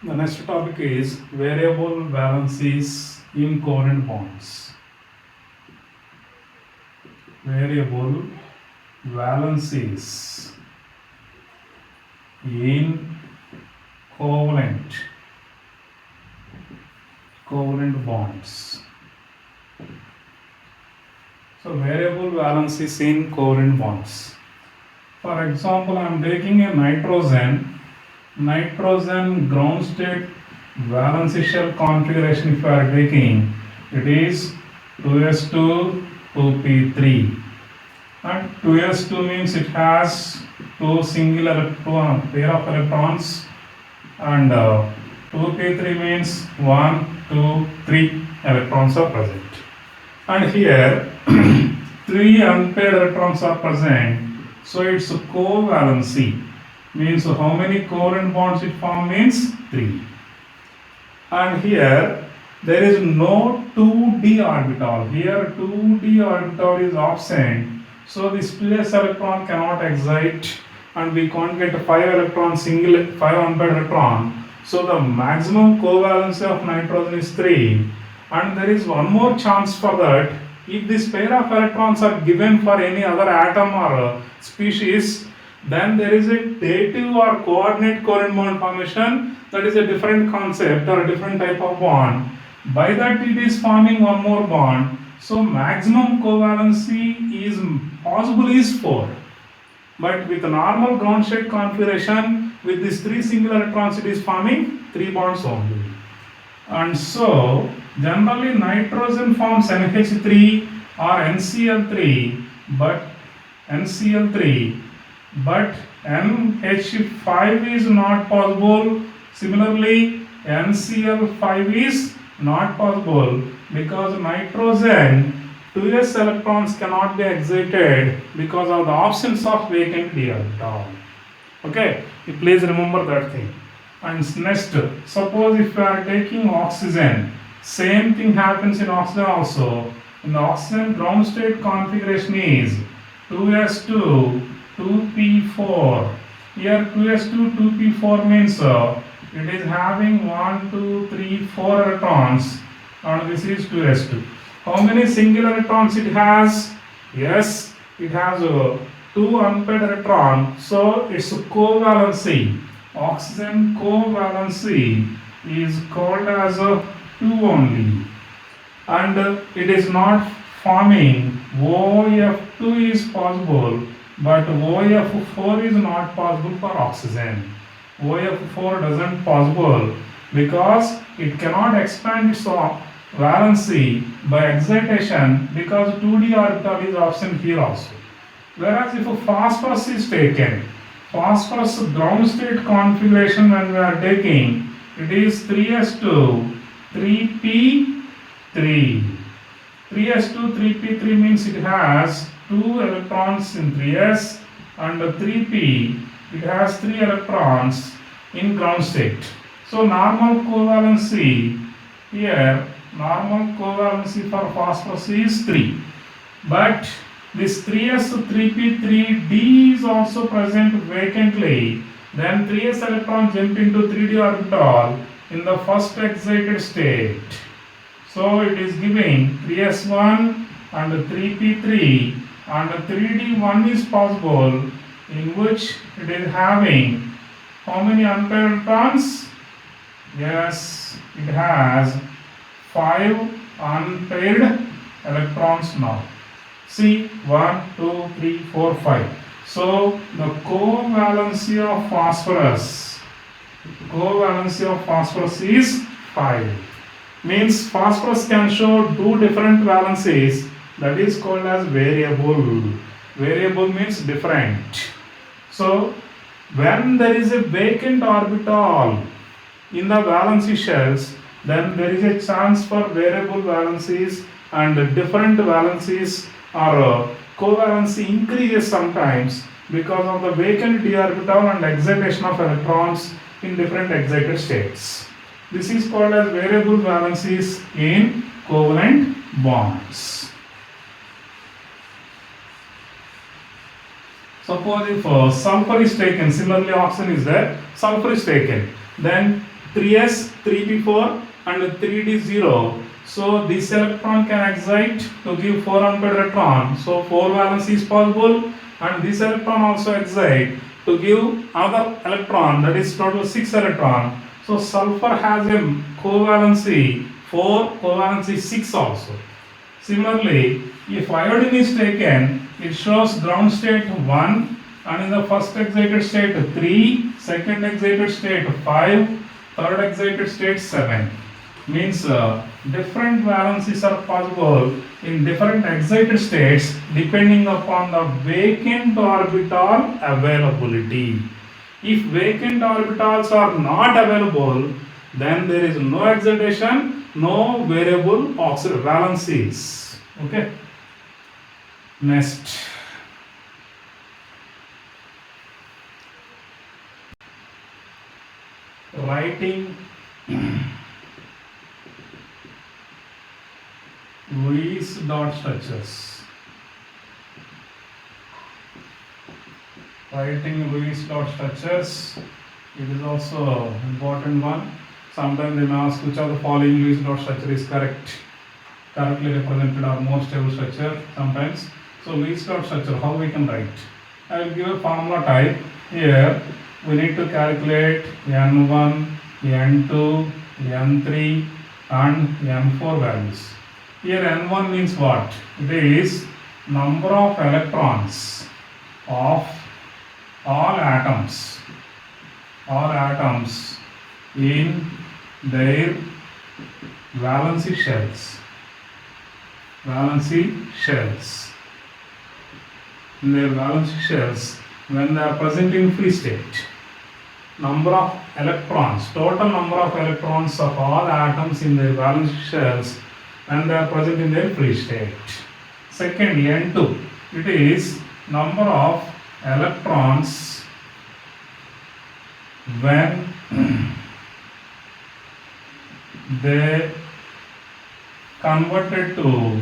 The next topic is variable valencies in covalent bonds. Variable valencies in covalent bonds. So variable valencies in covalent bonds. For example, I am taking a nitrogen ground state valency shell configuration. If you are taking, it is 2s2 2p3, and 2s2 means it has two single electron pair of electrons, and 2p3 means 1 2 3 electrons are present, and here three unpaired electrons are present. So its covalency means how many covalent bonds it forms means 3. And here there is no 2d orbital. Here 2d orbital is absent. So this 2s electron cannot excite, and we can't get 5 electron single 5 unpaired electron. So the maximum covalency of nitrogen is 3. And there is one more chance for that. If this pair of electrons are given for any other atom or species, then there is a dative or coordinate covalent bond formation. That is a different concept or a different type of bond. By that it is forming one more bond. So maximum covalency is possible is 4. But with a normal ground state configuration, with these 3 single electrons, it is forming 3 bonds only. And so generally nitrogen forms NH3 or NCl3, but NH5 is not possible. Similarly, NCl5 is not possible because nitrogen 2s electrons cannot be excited because of the absence of vacant d orbital. Okay, please remember that thing. And next, suppose if you are taking oxygen, same thing happens in oxygen also. In the oxygen ground state configuration is 2s2 2p4. Here 2s2 2p4 means it is having 1 2 3 4 electrons, and this is 2s2. How many single electrons it has? Yes, it has 2 unpaired electrons. So its covalency, oxygen covalency, is called as 2 only, and it is not forming. OF2 is possible, but OF4 is not possible for oxygen. OF4 doesn't possible because it cannot expand its valency by excitation because 2d orbital is absent here also. Whereas if phosphorus is taken, phosphorus ground state configuration when we are taking, it is 3s2 3p3. 3s2 3p3 means it has 2 electrons in 3s, and 3p it has 3 electrons in ground state. So normal covalency here, normal covalency for phosphorus is 3, but this 3s 3p3d is also present vacantly. Then 3s electron jump into 3d orbital in the first excited state. So it is giving 3s1 and 3p3, and 3d1 is possible, in which it is having how many unpaired electrons? Yes, it has 5 unpaired electrons now. See, 1 2 3 4 5. So the covalency of phosphorus is 5. Means phosphorus can show 2 different valencies. That is called as variable. Variable means different. So when there is a vacant orbital in the valency shells, then there is a chance for variable valencies, and different valencies or covalency increases sometimes because of the vacant d orbital and excitation of electrons in different excited states. This is called as variable valencies in covalent bonds. Suppose if sulfur is taken, similarly oxygen is there, sulfur is taken, then 3s, 3p4 and 3d0. So this electron can excite to give 4 unpaired electron. So 4 valency is possible, and this electron also excite to give another electron, that is total 6 electron. So sulfur has a covalency 4, covalency 6 also. Similarly, if iodine is taken, it shows ground state 1, and in the first excited state 3, second excited state 5, third excited state 7. Means different valencies are possible in different excited states depending upon the vacant orbital availability. If vacant orbitals are not available, then there is no excitation, no variable valencies. Okay. Next. Writing Lewis dot structures. Writing Lewis dot structures, it is also important one. Sometimes they may ask which of the following Lewis dot structure is correctly represented or more stable structure sometimes. So Lewis dot structure, how we can write? I will give a formula type. Here we need to calculate N1, N2, N3 and N4 values. Here N1 means what? It is number of electrons of all atoms in their valency shells. In their valency shells when they are present in free state. Number of electrons, total number of electrons of all atoms in their valence shells when they are present in their free state. Second, N2, it is number of electrons when they converted to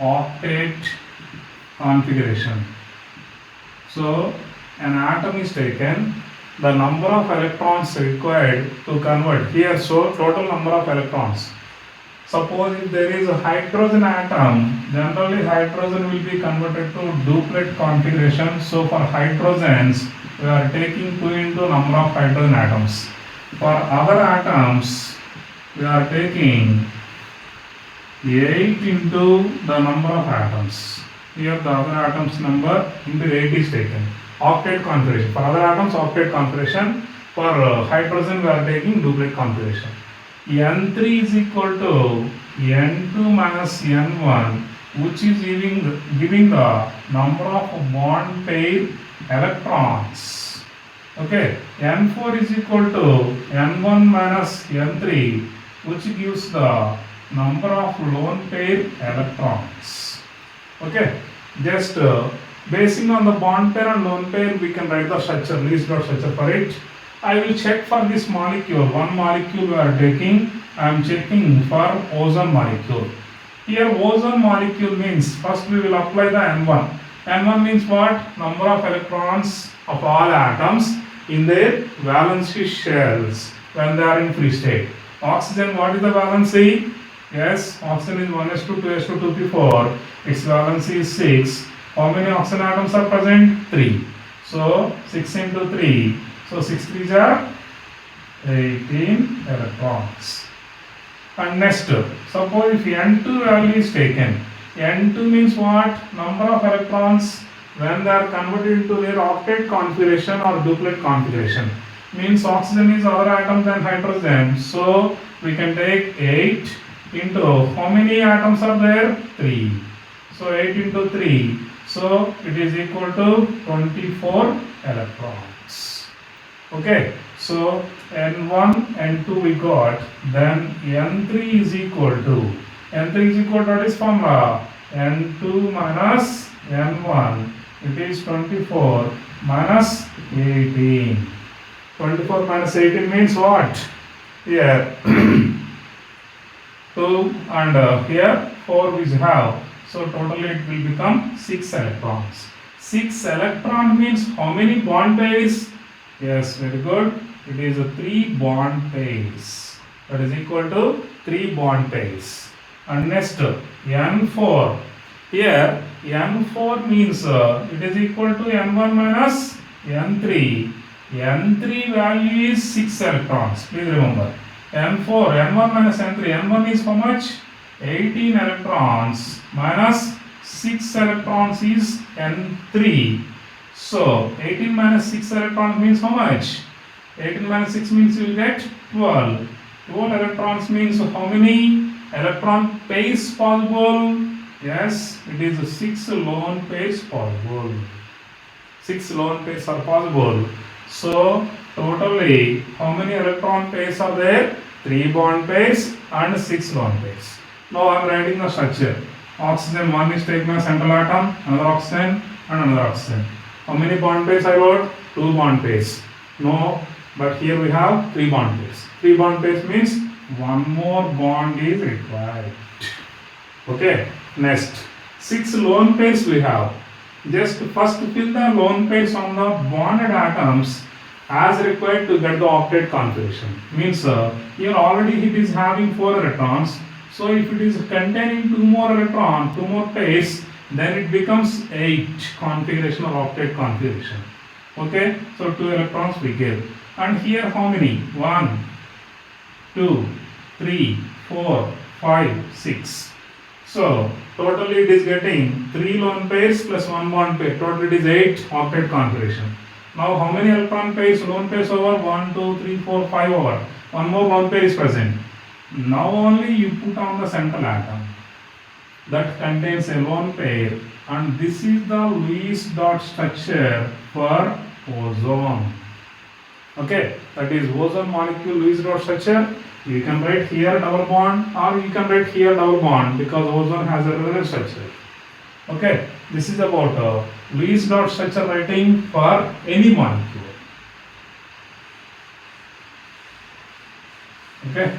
octet configuration. So an atom is taken, the number of electrons required to convert here, so total number of electrons. Suppose if there is a hydrogen atom, generally hydrogen will be converted to duplet configuration. So for hydrogens, we are taking 2 into number of hydrogen atoms. For other atoms, we are taking 8 into the number of atoms. Here the other atoms number into 8 is taken. Octet configuration. For other atoms, octet configuration. For hydrogen, we are taking duplet configuration. N3 is equal to N2 minus N1, which is giving the number of bond pair electrons. Okay, N4 is equal to N1 minus N3, which gives the number of lone pair electrons. Okay, just basing on the bond pair and lone pair, we can write the structure, Lewis dot structure for it. I will check for this molecule. One molecule we are taking. I am checking for ozone molecule. Here ozone molecule means first we will apply the N1. N1 means what? Number of electrons of all atoms in their valency shells when they are in free state. Oxygen, what is the valency? Yes, oxygen is 1s2, 2s2, 2p4. Its valency is 6. How many oxygen atoms are present? 3. So 6 into 3. So 6 3s are 18 electrons. And next, suppose if N2 value is taken. N2 means what? Number of electrons when they are converted into their octet configuration or duplet configuration. Means oxygen is other atom than hydrogen. So we can take 8 into how many atoms are there? 3. So 8 into 3. So it is equal to 24 electrons. Okay. So N1, N2 we got. Then N3 is equal to what is formula? N2 minus N1. It is 24 minus 18. 24 minus 18 means what? Here 2 and here 4 we have. So totally it will become 6 electrons. 6 electron means how many bond pairs? Yes, very good. It is a 3 bond pairs. That is equal to 3 bond pairs. And next, N4. Here, N4 means it is equal to N1 minus N3. N3 value is 6 electrons. Please remember. N4, N1 minus N3. N1 is how much? 18 electrons minus 6 electrons is N3. So 18 minus 6 electrons means how much? 18 minus 6 means you will get 12. 12 electrons means how many electron pairs possible? Yes, it is 6 lone pairs possible. 6 lone pairs are possible. So totally how many electron pairs are there? 3 bond pairs and 6 lone pairs. Now I am writing the structure. Oxygen 1 is taken as central atom, another oxygen and another oxygen. How many bond pairs I wrote? 2 bond pairs. No, but here we have 3 bond pairs. 3 bond pairs means one more bond is required. Okay, next 6 lone pairs we have. Just first fill the lone pairs on the bonded atoms as required to get the octet configuration. Means here already it is having 4 electrons. So if it is containing 2 more electrons, 2 more pairs, then it becomes 8 configuration or octet configuration. Okay, so 2 electrons we give. And here how many? 1, 2, 3, 4, 5, 6. So totally it is getting 3 lone pairs plus 1 bond pair. Total it is 8 octet configuration. Now how many electron pairs? Lone pairs over 1, 2, 3, 4, 5 over. One more lone pair is present. Now only you put on the central atom that contains a lone pair, and this is the Lewis dot structure for ozone. Okay, that is ozone molecule Lewis dot structure. You can write here double bond or you can write here double bond because ozone has a resonance structure. Okay, this is about Lewis dot structure writing for any molecule. Okay.